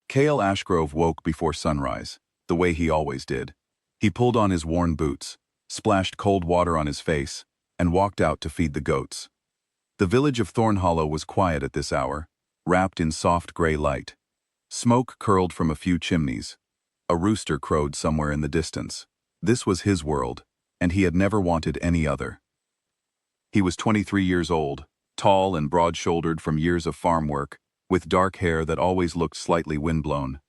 Kael Ashgrove woke before sunrise, the way he always did. He pulled on his worn boots, splashed cold water on his face, and walked out to feed the goats. The village of Thornhollow was quiet at this hour, wrapped in soft gray light. Smoke curled from a few chimneys. A rooster crowed somewhere in the distance. This was his world, and he had never wanted any other. He was 23 years old, tall and broad-shouldered from years of farm work, with dark hair that always looked slightly windblown.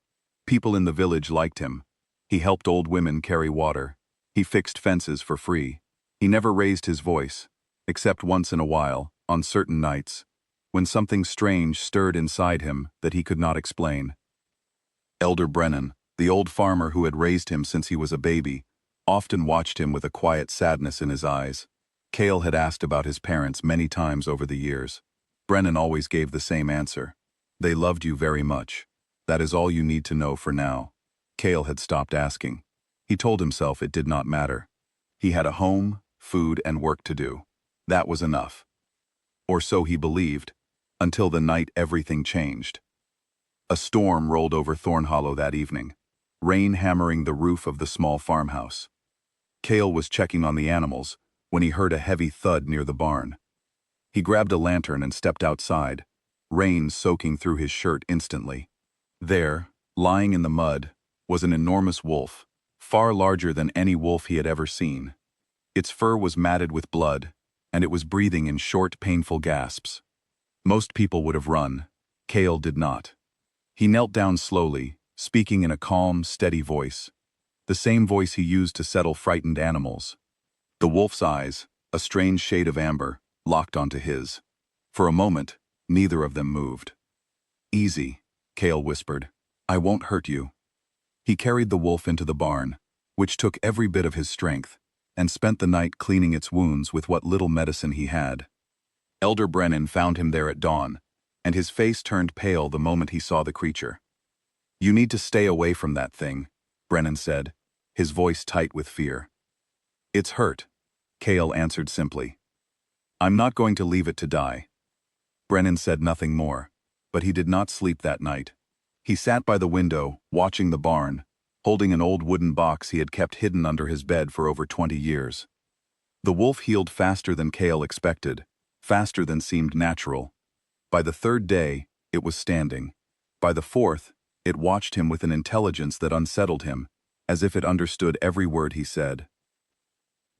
People in the village liked him. He helped old women carry water. He fixed fences for free. He never raised his voice, except once in a while, on certain nights, when something strange stirred inside him that he could not explain. Elder Brennan, the old farmer who had raised him since he was a baby, often watched him with a quiet sadness in his eyes. Kael had asked about his parents many times over the years. Brennan always gave the same answer. They loved you very much. That is all you need to know for now. Kael had stopped asking. He told himself it did not matter. He had a home, food, and work to do. That was enough. Or so he believed, until the night everything changed. A storm rolled over Thornhollow that evening, rain hammering the roof of the small farmhouse. Kael was checking on the animals when he heard a heavy thud near the barn. He grabbed a lantern and stepped outside, rain soaking through his shirt instantly. There, lying in the mud, was an enormous wolf, far larger than any wolf he had ever seen. Its fur was matted with blood, and it was breathing in short, painful gasps. Most people would have run. Kael did not. He knelt down slowly, speaking in a calm, steady voice, the same voice he used to settle frightened animals. The wolf's eyes, a strange shade of amber, locked onto his. For a moment, neither of them moved. "Easy," Kael whispered. "I won't hurt you." He carried the wolf into the barn, which took every bit of his strength, and spent the night cleaning its wounds with what little medicine he had. Elder Brennan found him there at dawn, and his face turned pale the moment he saw the creature. "You need to stay away from that thing," Brennan said, his voice tight with fear. "It's hurt," Kael answered simply. "I'm not going to leave it to die." Brennan said nothing more, but he did not sleep that night. He sat by the window, watching the barn, holding an old wooden box he had kept hidden under his bed for over 20 years. The wolf healed faster than Kael expected, faster than seemed natural. By the third day, it was standing. By the fourth, it watched him with an intelligence that unsettled him, as if it understood every word he said.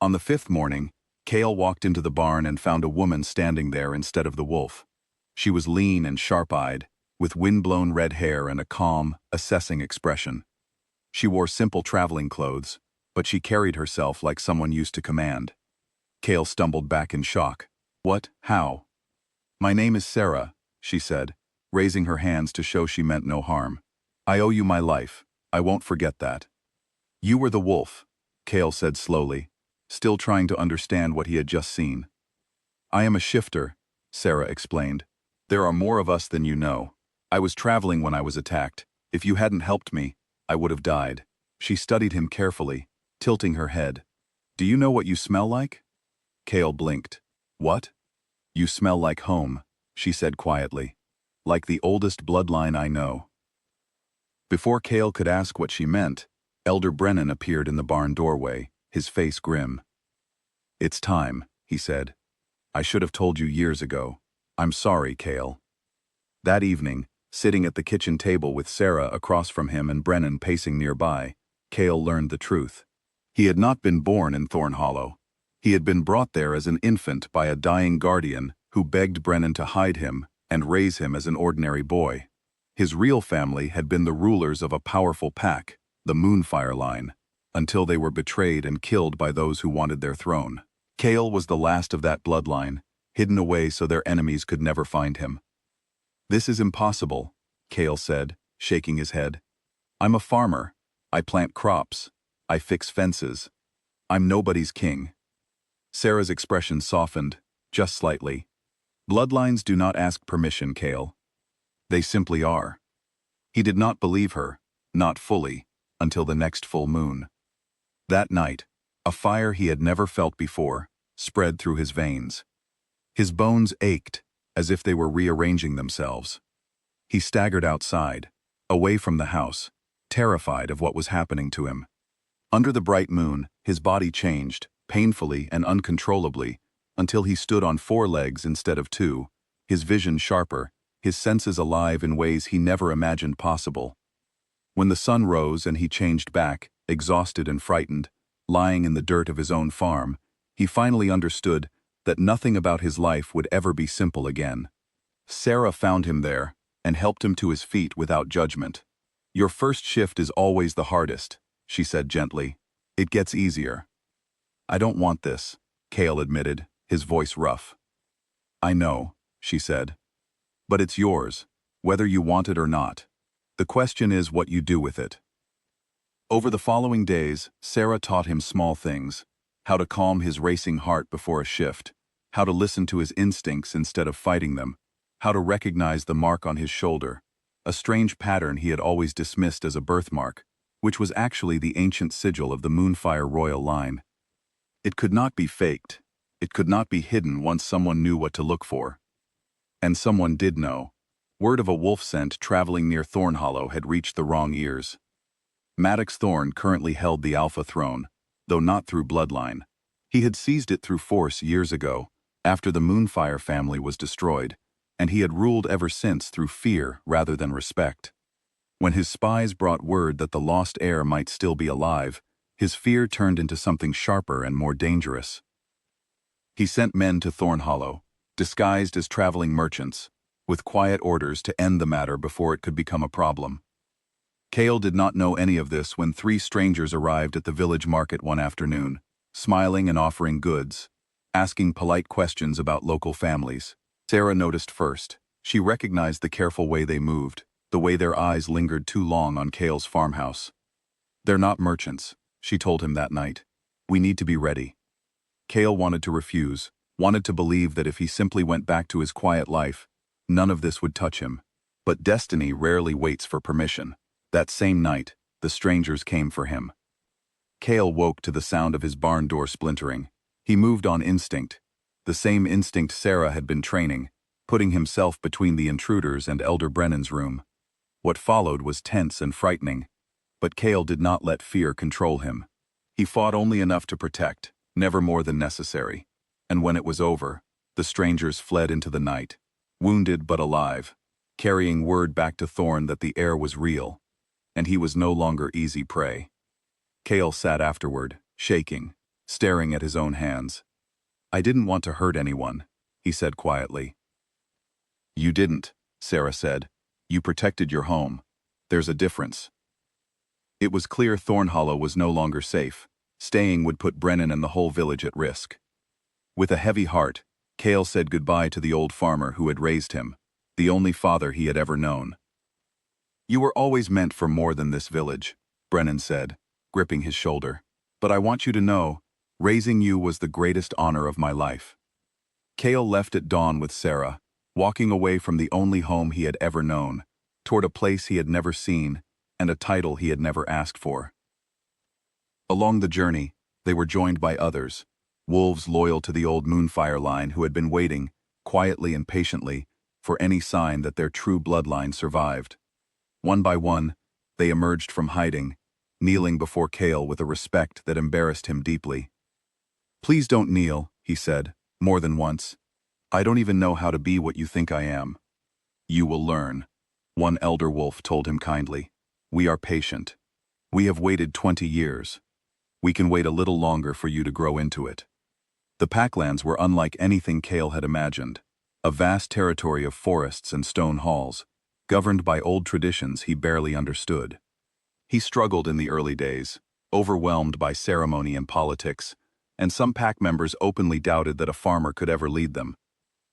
On the fifth morning, Kael walked into the barn and found a woman standing there instead of the wolf. She was lean and sharp-eyed, with wind-blown red hair and a calm, assessing expression. She wore simple traveling clothes, but she carried herself like someone used to command. Kael stumbled back in shock. "What? How?" "My name is Sarah," she said, raising her hands to show she meant no harm. "I owe you my life. I won't forget that." "You were the wolf," Kael said slowly, still trying to understand what he had just seen. "I am a shifter," Sarah explained. "There are more of us than you know. I was traveling when I was attacked. If you hadn't helped me, I would have died." She studied him carefully, tilting her head. "Do you know what you smell like?" Kael blinked. "What?" "You smell like home," she said quietly. "Like the oldest bloodline I know." Before Kael could ask what she meant, Elder Brennan appeared in the barn doorway, his face grim. "It's time," he said. "I should have told you years ago. I'm sorry, Kael." That evening, sitting at the kitchen table with Sarah across from him and Brennan pacing nearby, Kael learned the truth. He had not been born in Thornhollow. He had been brought there as an infant by a dying guardian who begged Brennan to hide him and raise him as an ordinary boy. His real family had been the rulers of a powerful pack, the Moonfire line, until they were betrayed and killed by those who wanted their throne. Kael was the last of that bloodline, hidden away so their enemies could never find him. "This is impossible," Kael said, shaking his head. "I'm a farmer. I plant crops. I fix fences. I'm nobody's king." Sarah's expression softened, just slightly. "Bloodlines do not ask permission, Kael. They simply are." He did not believe her, not fully, until the next full moon. That night, a fire he had never felt before spread through his veins. His bones ached, as if they were rearranging themselves. He staggered outside, away from the house, terrified of what was happening to him. Under the bright moon, his body changed, painfully and uncontrollably, until he stood on 4 legs instead of 2, his vision sharper, his senses alive in ways he never imagined possible. When the sun rose and he changed back, exhausted and frightened, lying in the dirt of his own farm, he finally understood that nothing about his life would ever be simple again. Sarah found him there and helped him to his feet without judgment. "Your first shift is always the hardest," she said gently. "It gets easier." "I don't want this," Kael admitted, his voice rough. "I know," she said. "But it's yours, whether you want it or not. The question is what you do with it." Over the following days, Sarah taught him small things: how to calm his racing heart before a shift, how to listen to his instincts instead of fighting them, how to recognize the mark on his shoulder, a strange pattern he had always dismissed as a birthmark, which was actually the ancient sigil of the Moonfire royal line. It could not be faked. It could not be hidden once someone knew what to look for. And someone did know. Word of a wolf scent traveling near Thornhollow had reached the wrong ears. Maddox Thorn currently held the Alpha throne, though not through bloodline. He had seized it through force years ago, after the Moonfire family was destroyed, and he had ruled ever since through fear rather than respect. When his spies brought word that the lost heir might still be alive, his fear turned into something sharper and more dangerous. He sent men to Thornhollow, disguised as traveling merchants, with quiet orders to end the matter before it could become a problem. Kael did not know any of this when 3 strangers arrived at the village market one afternoon, smiling and offering goods, asking polite questions about local families. Sarah noticed first. She recognized the careful way they moved, the way their eyes lingered too long on Kael's farmhouse. "They're not merchants," she told him that night. "We need to be ready." Kael wanted to refuse, wanted to believe that if he simply went back to his quiet life, none of this would touch him. But destiny rarely waits for permission. That same night, the strangers came for him. Kael woke to the sound of his barn door splintering. He moved on instinct, the same instinct Sarah had been training, putting himself between the intruders and Elder Brennan's room. What followed was tense and frightening, but Kael did not let fear control him. He fought only enough to protect, never more than necessary. And when it was over, the strangers fled into the night, wounded but alive, carrying word back to Thorn that the heir was real, and he was no longer easy prey. Kael sat afterward, shaking, staring at his own hands. "I didn't want to hurt anyone," he said quietly. "You didn't," Sarah said. "You protected your home. There's a difference." It was clear Thornhollow was no longer safe. Staying would put Brennan and the whole village at risk. With a heavy heart, Kael said goodbye to the old farmer who had raised him, the only father he had ever known. "You were always meant for more than this village," Brennan said, gripping his shoulder. "But I want you to know, raising you was the greatest honor of my life." Kael left at dawn with Sarah, walking away from the only home he had ever known, toward a place he had never seen, and a title he had never asked for. Along the journey, they were joined by others, wolves loyal to the old Moonfire line who had been waiting, quietly and patiently, for any sign that their true bloodline survived. One by one, they emerged from hiding, kneeling before Kael with a respect that embarrassed him deeply. "Please don't kneel," he said, more than once. "I don't even know how to be what you think I am." "You will learn," one elder wolf told him kindly. "We are patient. We have waited 20 years. We can wait a little longer for you to grow into it." The Packlands were unlike anything Kael had imagined, a vast territory of forests and stone halls, governed by old traditions he barely understood. He struggled in the early days, overwhelmed by ceremony and politics, and some pack members openly doubted that a farmer could ever lead them.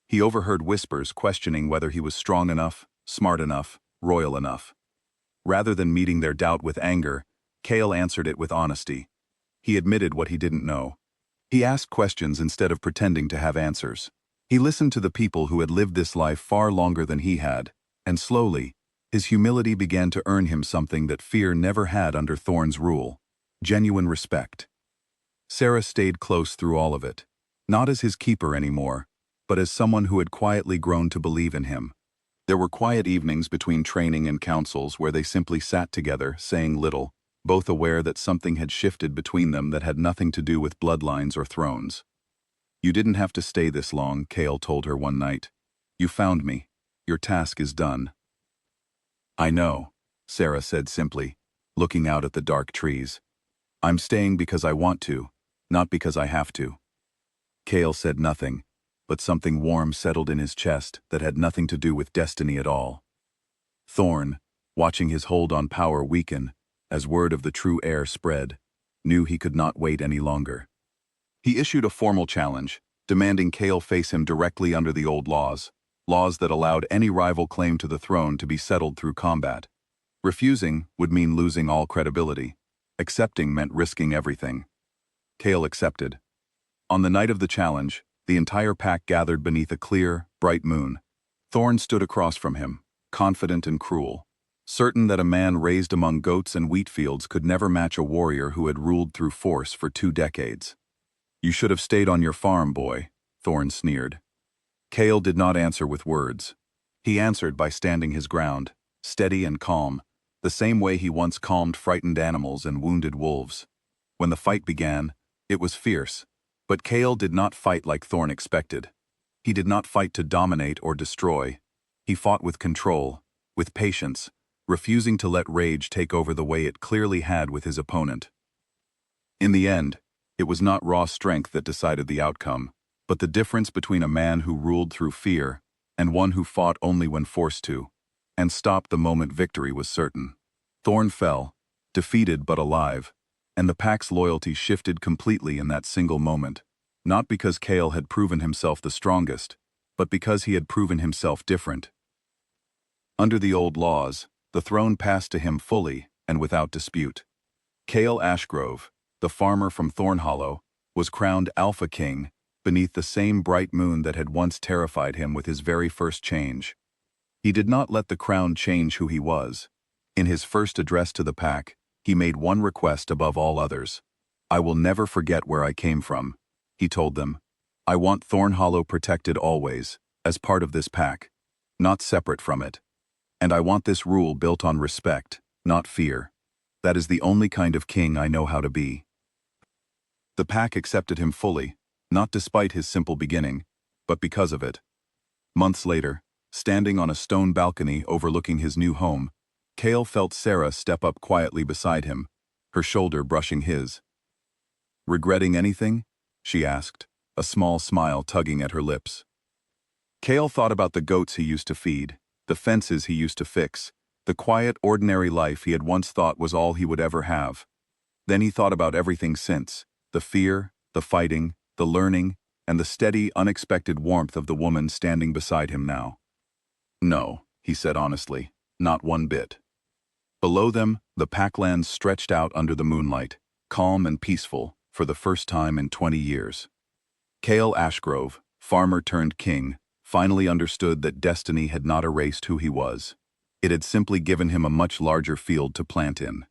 He overheard whispers questioning whether he was strong enough, smart enough, royal enough. Rather than meeting their doubt with anger, Kael answered it with honesty. He admitted what he didn't know. He asked questions instead of pretending to have answers. He listened to the people who had lived this life far longer than he had, and slowly, his humility began to earn him something that fear never had under Thorn's rule: genuine respect. Sarah stayed close through all of it, not as his keeper anymore, but as someone who had quietly grown to believe in him. There were quiet evenings between training and councils where they simply sat together, saying little, both aware that something had shifted between them that had nothing to do with bloodlines or thrones. "You didn't have to stay this long," Kael told her one night. "You found me. Your task is done." "I know," Sarah said simply, looking out at the dark trees. "I'm staying because I want to, not because I have to." Kael said nothing, but something warm settled in his chest that had nothing to do with destiny at all. Thorn, watching his hold on power weaken, as word of the true heir spread, knew he could not wait any longer. He issued a formal challenge, demanding Kael face him directly under the old laws that allowed any rival claim to the throne to be settled through combat. Refusing would mean losing all credibility. Accepting meant risking everything. Kael accepted. On the night of the challenge, the entire pack gathered beneath a clear, bright moon. Thorn stood across from him, confident and cruel, certain that a man raised among goats and wheat fields could never match a warrior who had ruled through force for 2 decades. "You should have stayed on your farm, boy," Thorn sneered. Kael did not answer with words. He answered by standing his ground, steady and calm, the same way he once calmed frightened animals and wounded wolves. When the fight began, it was fierce, but Kael did not fight like Thorn expected. He did not fight to dominate or destroy. He fought with control, with patience, refusing to let rage take over the way it clearly had with his opponent. In the end, it was not raw strength that decided the outcome, but the difference between a man who ruled through fear and one who fought only when forced to, and stopped the moment victory was certain. Thorn fell, defeated but alive, and the pack's loyalty shifted completely in that single moment, not because Kael had proven himself the strongest, but because he had proven himself different. Under the old laws, the throne passed to him fully and without dispute. Kael Ashgrove, the farmer from Thornhollow, was crowned Alpha King beneath the same bright moon that had once terrified him with his very first change. He did not let the crown change who he was. In his first address to the pack, he made one request above all others. "I will never forget where I came from," he told them. "I want Thornhollow protected always, as part of this pack, not separate from it. And I want this rule built on respect, not fear. That is the only kind of king I know how to be." The pack accepted him fully, not despite his simple beginning, but because of it. Months later, standing on a stone balcony overlooking his new home, Kael felt Sarah step up quietly beside him, her shoulder brushing his. "Regretting anything?" she asked, a small smile tugging at her lips. Kael thought about the goats he used to feed, the fences he used to fix, the quiet, ordinary life he had once thought was all he would ever have. Then he thought about everything since, the fear, the fighting, the learning, and the steady, unexpected warmth of the woman standing beside him now. "No," he said honestly, "not one bit." Below them, the packlands stretched out under the moonlight, calm and peaceful, for the first time in 20 years. Kael Ashgrove, farmer turned king, finally understood that destiny had not erased who he was. It had simply given him a much larger field to plant in.